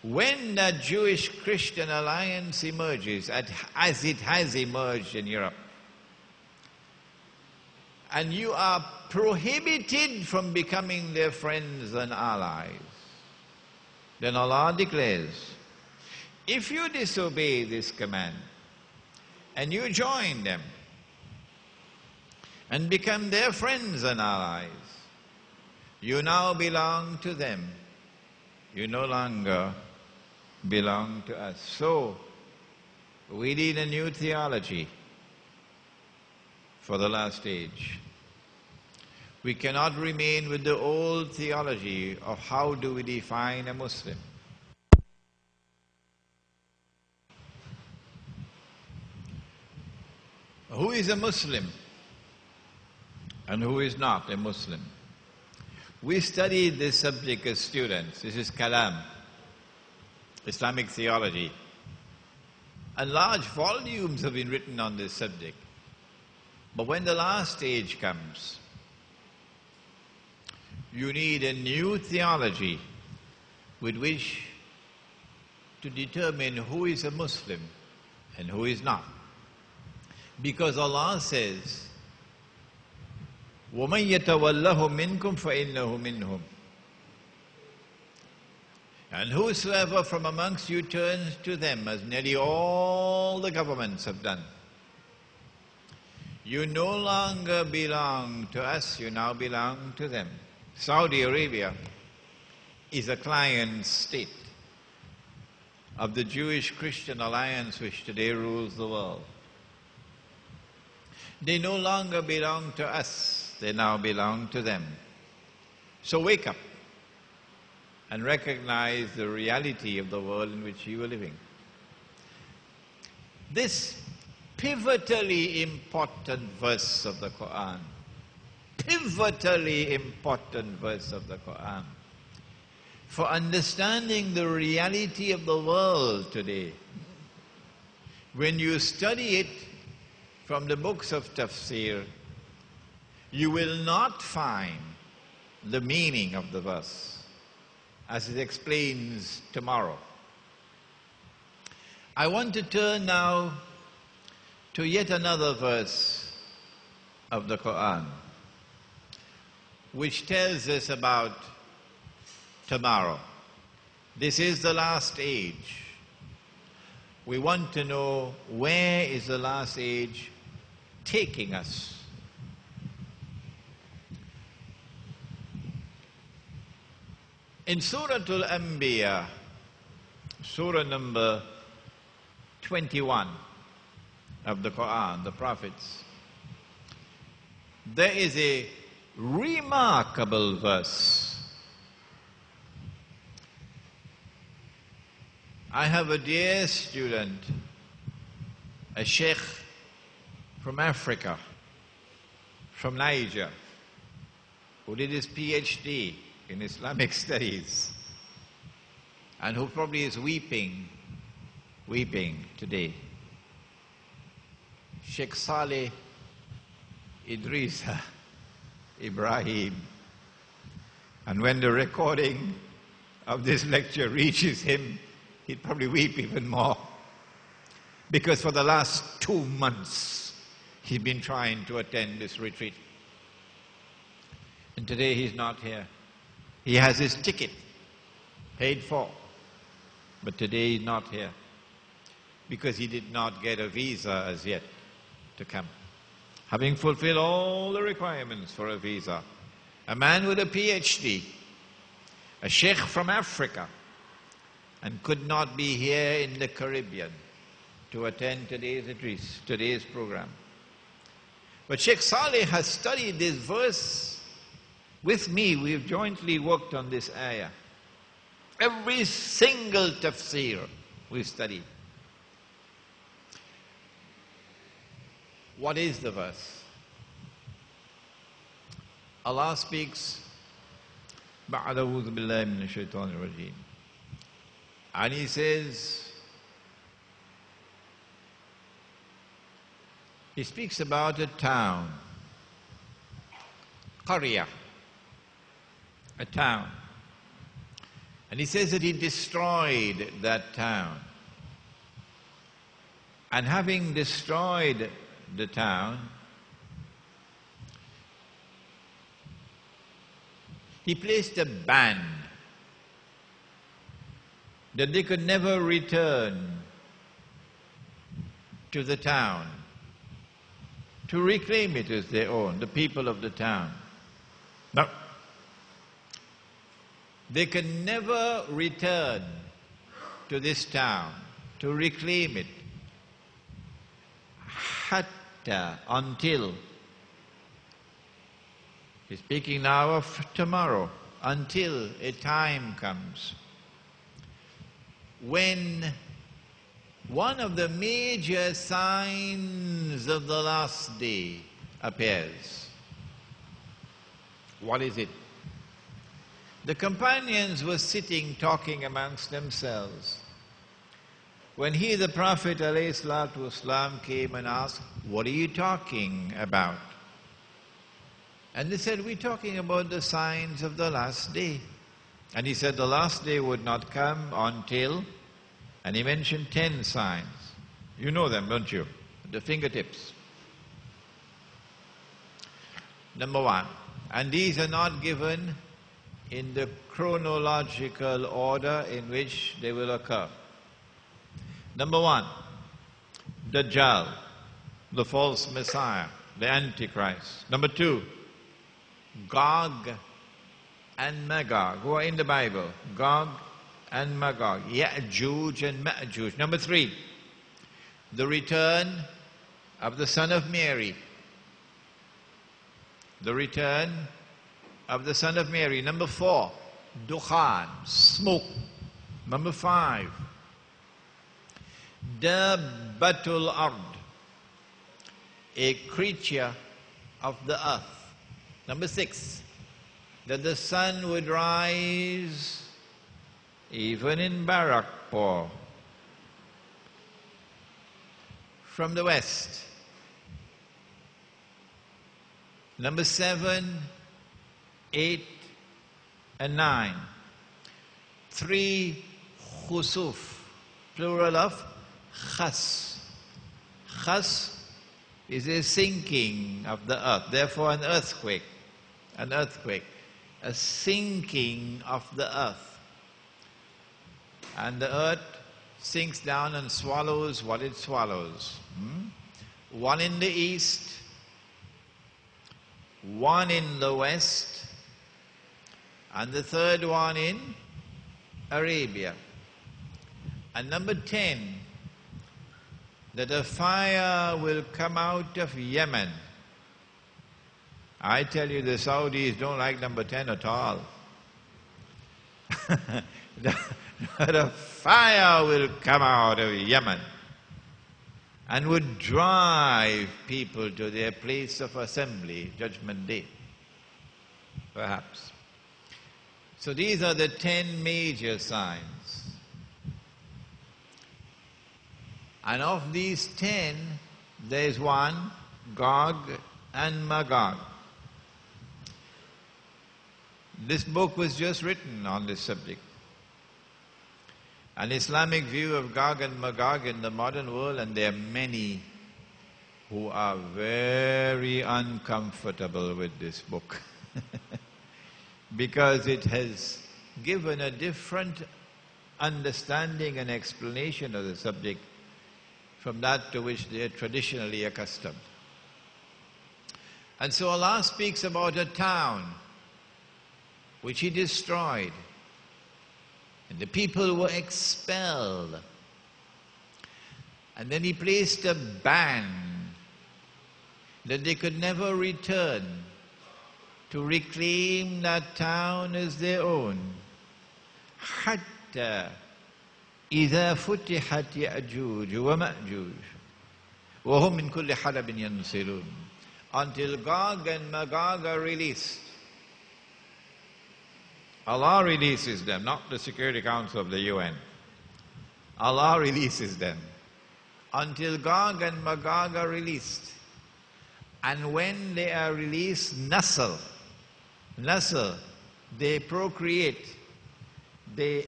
when that Jewish-Christian alliance emerges, as it has emerged in Europe, and you are prohibited from becoming their friends and allies, then Allah declares, if you disobey this command and you join them and become their friends and allies, you now belong to them. You no longer belong to us. So, we need a new theology for the last age. We cannot remain with the old theology of how do we define a Muslim. Who is a Muslim and who is not a Muslim? We studied this subject as students. This is Kalam, Islamic theology. And large volumes have been written on this subject. But when the last stage comes, you need a new theology with which to determine who is a Muslim and who is not. Because Allah says, وَمَنْ يَتَوَلَّهُ مِنْكُمْ فَإِنَّهُ مِنْهُمْ. And whosoever from amongst you turns to them, as nearly all the governments have done, you no longer belong to us, you now belong to them. Saudi Arabia is a client state of the Jewish-Christian alliance which today rules the world. They no longer belong to us, they now belong to them. So wake up and recognize the reality of the world in which you are living. This pivotally important verse of the Quran, pivotally important verse of the Quran, for understanding the reality of the world today. When you study it from the books of tafsir, you will not find the meaning of the verse as it explains tomorrow. I want to turn now to yet another verse of the Quran, which tells us about tomorrow. This is the last age. We want to know, where is the last age taking us? In Surah Al-Anbiya, Surah number 21 of the Quran, the prophets, there is a remarkable verse. I have a dear student, a sheikh from Africa, from Niger, who did his PhD in Islamic studies, and who probably is weeping today. Sheikh Saleh Idrisa Ibrahim. And when the recording of this lecture reaches him, he'd probably weep even more. Because for the last 2 months, he's been trying to attend this retreat. And today he's not here. He has his ticket paid for, but today he's not here because he did not get a visa as yet to come. Having fulfilled all the requirements for a visa, a man with a PhD, a sheikh from Africa, and could not be here in the Caribbean to attend today's program. But Sheikh Saleh has studied this verse with me. We've jointly worked on this ayah. Every single tafsir we've studied. What is the verse? Allah speaks, بَعْدَ أَعُوذُ بِاللَّهِ مِنَ الشَّيْطَانِ الرَّجِيمِ. And he says, he speaks about a town, Qarya, a town. And he says that he destroyed that town. And having destroyed the town, he placed a ban that they could never return to the town to reclaim it as their own, the people of the town. No. They can never return to this town to reclaim it. Hatta, until, he's speaking now of tomorrow, until a time comes when one of the major signs of the last day appears. What is it? The companions were sitting talking amongst themselves when he, the Prophet ﷺ, came and asked, "What are you talking about?" And they said, "We're talking about the signs of the last day." And he said the last day would not come until, and he mentioned 10 signs. You know them, don't you? The fingertips. Number 1, and these are not given in the chronological order in which they will occur. Number 1, Dajjal, the false Messiah, the Antichrist. Number 2, Gog and Magog, who are in the Bible. Gog and Magog, Ya'juj and Ma'juj. Number 3, the return of the Son of Mary. The return of the Son of Mary. Number 4, Dukhan, smoke. Number 5, Dabbatul Ard, a creature of the earth. Number 6, that the sun would rise even in Barakpur from the west. Number 7, 8 and 9. 3, khusuf, plural of khas. Khas is a sinking of the earth, therefore an earthquake. An earthquake, a sinking of the earth. And the earth sinks down and swallows what it swallows. One in the east, one in the west, and the third one in Arabia. And number 10, that a fire will come out of Yemen. I tell you, the Saudis don't like number 10 at all. That a fire will come out of Yemen and would drive people to their place of assembly, Judgment Day, perhaps. So these are the 10 major signs. And of these 10, there is one, Gog and Magog. This book was just written on this subject. An Islamic view of Gog and Magog in the modern world, and there are many who are very uncomfortable with this book because it has given a different understanding and explanation of the subject from that to which they are traditionally accustomed. And so Allah speaks about a town which He destroyed, and the people were expelled. And then He placed a ban that they could never return to reclaim that town as their own. حتى إذا فتحت يأجوج ومأجوج وهم من كل حدب ينسلون, until Gog and Magog are released. Allah releases them, not the Security Council of the UN. Allah releases them. Until Gog and Magog are released. And when they are released, nasl, they procreate. they